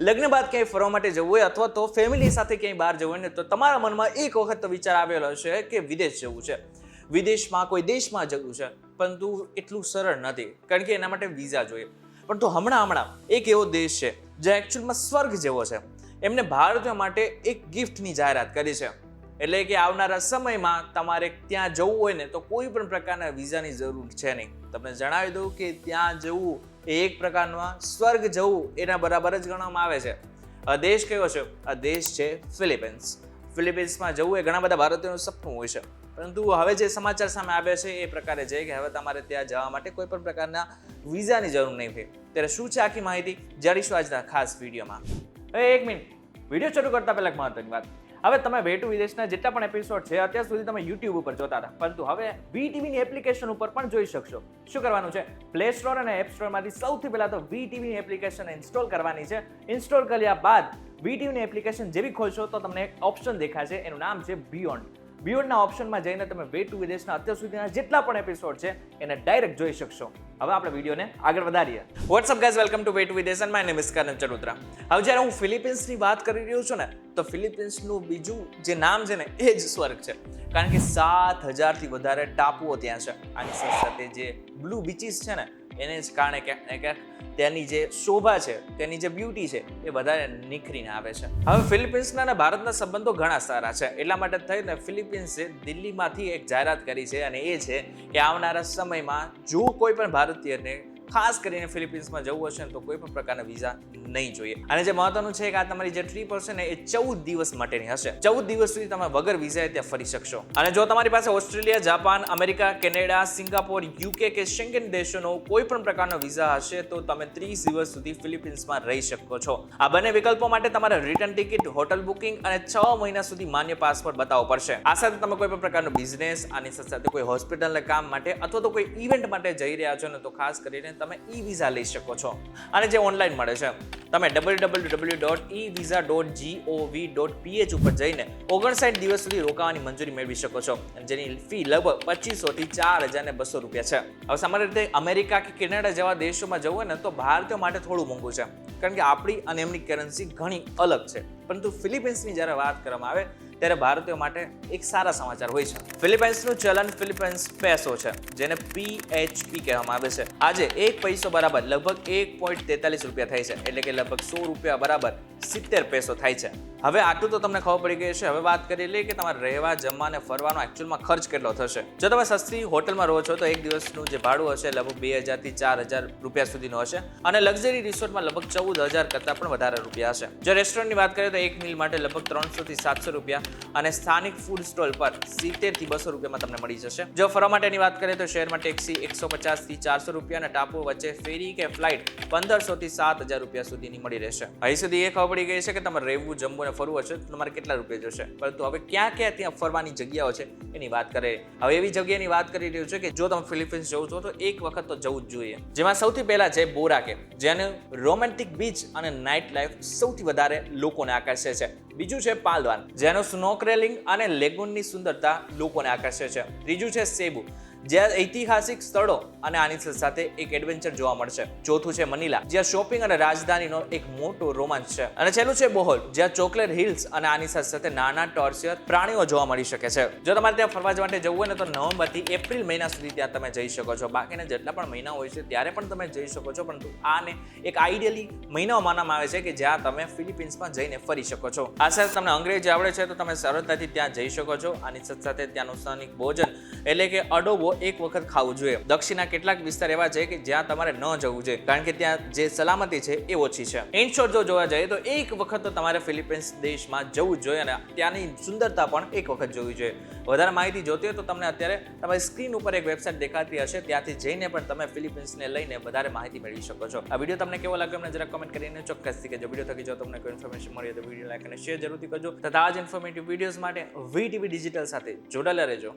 લગ્ન બાદ ક્યાંય ફરવા માટે જવું હોય અથવા તો ફેમિલી સાથે ક્યાંય બહાર જવું હોય ને તો તમારા મનમાં એક વખત તો વિચાર આવેલો હશે કે વિદેશ જવું છે, વિદેશમાં કોઈ દેશમાં જવું છે, પરંતુ એટલું સરળ નથી કારણ કે એના માટે વિઝા જોઈએ. પરંતુ હમણાં એક એવો દેશ છે જે એકચ્યુઅલમાં સ્વર્ગ જેવો છે. એમને ભારતીયો માટે એક ગિફ્ટની જાહેરાત કરી છે. એટલે કે આવનારા સમયમાં તમારે ત્યાં જવું હોય ને તો કોઈ પણ પ્રકારના વિઝાની જરૂર છે નહીં. તમને જણાવી દઉં કે ત્યાં જવું એ એક પ્રકારમાં સ્વર્ગ જવું એના બરાબર જ ગણવામાં આવે છે. આ દેશ કયો છે? આ દેશ છે ફિલિપિન્સ. ફિલિપિન્સમાં જવું એ ઘણા બધા ભારતીયોનું સપનું હોય છે, પરંતુ હવે જે સમાચાર સામે આવ્યા છે એ પ્રકારે છે કે હવે તમારે ત્યાં જવા માટે કોઈ પણ પ્રકારના વિઝાની જરૂર નહીં હોય. ત્યારે શું છે આખી માહિતી જાણીશું આજના ખાસ વિડીયોમાં. એક મિનિટ, વિડીયો શરૂ કરતા પહેલા મહત્વની વાત. હવે તમે વે ટુ વિદેશના જેટલા પણ એપિસોડ છે અત્યાર સુધી તમે યુટ્યુબ ઉપર જોતા હતા, પરંતુ હવે VTVની એપ્લિકેશન ઉપર પણ જોઈ શકશો. શું કરવાનું છે? પ્લે સ્ટોર અને એપ સ્ટોરમાંથી સૌથી પહેલા તો VTVની એપ્લિકેશન ઇન્સ્ટોલ કરવાની છે. ઇન્સ્ટોલ કર્યા બાદ VTVની એપ્લિકેશન જેવી ખોલશો તો તમને એક ઓપ્શન દેખાશે, એનું નામ છે બિયોન્ડ. બિયોન્ડના ઓપ્શનમાં જઈને તમે વે ટુ વિદેશના અત્યાર સુધીના જેટલા પણ એપિસોડ છે એને ડાયરેક્ટ જોઈ શકશો. હવે આપણે વિડીયોને આગળ વધારીએ. WhatsApp guys, welcome to way to વિદેશ એન્ડ માય નેમ ઇઝ કરણ ચડોદરા. હવે જ્યારે હું ફિલિપિન્સની વાત કરી રહ્યો છું ને તો ફિલિપિન્સનું બીજું જે નામ છે ને એ જ સ્વર્ગ છે, કારણ કે 7,000થી વધારે ટાપુઓ ત્યાં છે. આની સાથે જે બ્લુ બીચીસ છે ને એને જ કારણે ક્યાંક ને ક્યાંક ત્યાંની જે શોભા છે, ત્યાંની જે બ્યુટી છે એ વધારે નીખરીને આવે છે. હવે ફિલિપિન્સના અને ભારતના સંબંધો ઘણા સારા છે, એટલા માટે થઈને ફિલિપિન્સે દિલ્હીમાંથી એક જાહેરાત કરી છે અને એ છે કે આવનારા સમયમાં જો કોઈ પણ ભારતીયને ખાસ કરીને ફિલિપિન્સમાં જવું હશે ને તો કોઈ પણ પ્રકારના વિઝા નહીં જોઈએ. અને જે મહત્વનું છે કે આ તમારી જે ટ્રીપ હશે ને એ 14 દિવસ માટેની હશે. 14 દિવસ સુધી તમે વગર વિઝાએ ત્યાં ફરી શકશો. અને જો તમારી પાસે Australia, Japan, America, Canada, Singapore, UK કે શેંગન દેશોનો કોઈ પણ પ્રકારનો વિઝા હશે તો તમે 30 દિવસ સુધી ફિલિપિન્સમાં રહી શકો છો. આ બંને વિકલ્પો માટે તમારે રિટર્ન ટિકિટ, હોટલ બુકિંગ અને 6 મહિના સુધી માન્ય પાસપોર્ટ બતાવવો પડશે. આ સાથે તમે કોઈ પણ પ્રકારનો બિઝનેસ, આની સાથે કોઈ હોસ્પિટલના કામ માટે અથવા તો કોઈ ઇવેન્ટ માટે જઈ રહ્યા છો ને તો ખાસ કરીને તમે ઈ-વિઝા લઈ શકો છો. અને જે ઓનલાઈન મળે છે, તમે www.evisa.gov.ph ઉપર જઈને 59 દિવસ સુધી રોકાવાની મંજૂરી મેળવી શકો છો, જેની ફી લગભગ 2500 થી 4,200 રૂપિયા છે. હવે સામાન્ય રીતે અમેરિકા કે કેનેડા જેવા દેશોમાં જવું હોય ને તો ભારતીયો માટે થોડું મોંઘું છે, કારણ કે આપણી અને એમની કરન્સી ઘણી અલગ છે. પરંતુ ફિલિપિન્સની જ્યારે વાત કરવામાં આવે ત્યારે ભારતીયો માટે એક સારા સમાચાર હોય છે. ફિલિપાઇન્સનું ચલણ ફિલિપાઇન્સ પેસો છે, જેને PHP કહેવામાં આવે છે. આજે એક પૈસો બરાબર લગભગ 1.43 રૂપિયા થાય છે, એટલે કે લગભગ 100 રૂપિયા બરાબર 70 પેસો થાય છે. હવે આટલું તો તમને ખબર પડી ગઈ છે. હવે વાત કરી લઈએ કે તમારે રહેવા, જમવા અને ફરવાનો એકચ્યુઅલમાં ખર્ચ કેટલો થશે. જો તમે સસ્તી હોટલમાં રહો છો તો એક દિવસનું જે ભાડું હશે લગભગ 2,000 થી 4,000 રૂપિયા સુધીનું હશે, અને લક્ઝરી રિસોર્ટમાં લગભગ 14,000 કરતાં પણ વધારે રૂપિયા હશે. જો રેસ્ટોરન્ટની વાત કરીએ તો એક મીલ માટે લગભગ 300 થી 700 રૂપિયા અને સ્થાનિક ફૂડ સ્ટોલ પર 70 થી 200 રૂપિયામાં તમને મળી જશે. જો ફરવા માટેની વાત કરીએ તો શહેરમાં ટેક્સી 150 થી 400 રૂપિયા અને ટાપુઓ વચ્ચે ફેરી કે ફ્લાઇટ 1,500 થી 7,000 રૂપિયા સુધીની મળી રહેશે. અહીં સુધી એ ખબર પડી ગઈ છે કે તમારે રહેવું, જમવું અને ફરવું હશે તો તમારે કેટલા રૂપિયા જશે. પરંતુ હવે ક્યાં ક્યાં ત્યાં ફરવાની જગ્યાઓ છે એની વાત કરીએ. હવે એવી જગ્યાની વાત કરી રહ્યું છે કે જો તમે ફિલિપિન્સ જવું છો તો એક વખત તો જવું જ જોઈએ. જેમાં સૌથી પહેલા છે બોરાકે, જેનું રોમેન્ટિક બીચ અને નાઇટ લાઈફ સૌથી વધારે લોકોને આકર્ષે છે. બીજું છે પાલવાન, જેનો સ્નોક્રેલિંગ અને લેગૂનની સુંદરતા લોકોને આકર્ષે છે. ત્રીજું છે સેબુ, જ્યાં ઐતિહાસિક સ્થળો અને આની સાથે એક એડવેન્ચર જોવા મળશે. ચોથું છે મનીલા, જ્યાં શોપિંગ અને રાજધાનીનો એક મોટો રોમાંચ છે. અને છેલ્લું છે બોહોલ, જ્યાં ચોકલેટ હિલ્સ અને આની સાથે નાના ટોર્ચિયર પ્રાણીઓ જોવા મળી શકે છે. જો તમારે ત્યાં ફરવા માટે જવું હોય ને તો નવેમ્બર થી એપ્રિલ મહિના સુધી ત્યાં તમે જઈ શકો છો. બાકીના જેટલા પણ મહિના હોય છે ત્યારે પણ તમે જઈ શકો છો, પરંતુ આને એક આઈડિયલી મહિનાઓ માનવામાં આવે છે કે જ્યાં તમે ફિલિપિન્સમાં જઈને ફરી શકો છો. આ સાથે તમને અંગ્રેજી આવડે છે તો તમે સરળતાથી ત્યાં જઈ શકો છો. આની સાથે ત્યાંનું સ્થાનિક ભોજન એટલે કે અડોબો એક વખત ખાવું જોઈએ. દક્ષિણના કેટલાક વિસ્તાર એવા છે કે જ્યાં તમારે ન જવું જોઈએ, કારણ કે ત્યાં જે સલામતી છે એ ઓછી છે. ઇન શોર્ટ જો જોવા જઈએ તો એક વખત તો તમારે ફિલિપિન્સ દેશમાં જવું જ જોઈએ અને ત્યાંની સુંદરતા પણ એક વખત જોવી જોઈએ. વધારે માહિતી જોતી હોય તો તમને અત્યારે તમારી સ્ક્રીન ઉપર એક વેબસાઇટ દેખાતી હશે, ત્યાંથી જઈને પણ તમે ફિલિપિન્સને લઈને વધારે માહિતી મેળવી શકો છો. આ વિડીયો તમને કેવો લાગ્યો એમને જરા કમેન્ટ કરીને ચોક્કસથી કહેજો. વિડીયો થકી જો તમને કોઈ ઇન્ફોર્મેશન મળી તો વિડીયો લાઈક અને શેર જરૂરથી કરજો તથા આ જ ઇન્ફોર્મેટિવ વિડીયોઝ માટે VTV ડિજિટલ સાથે જોડાયેલા રહેજો.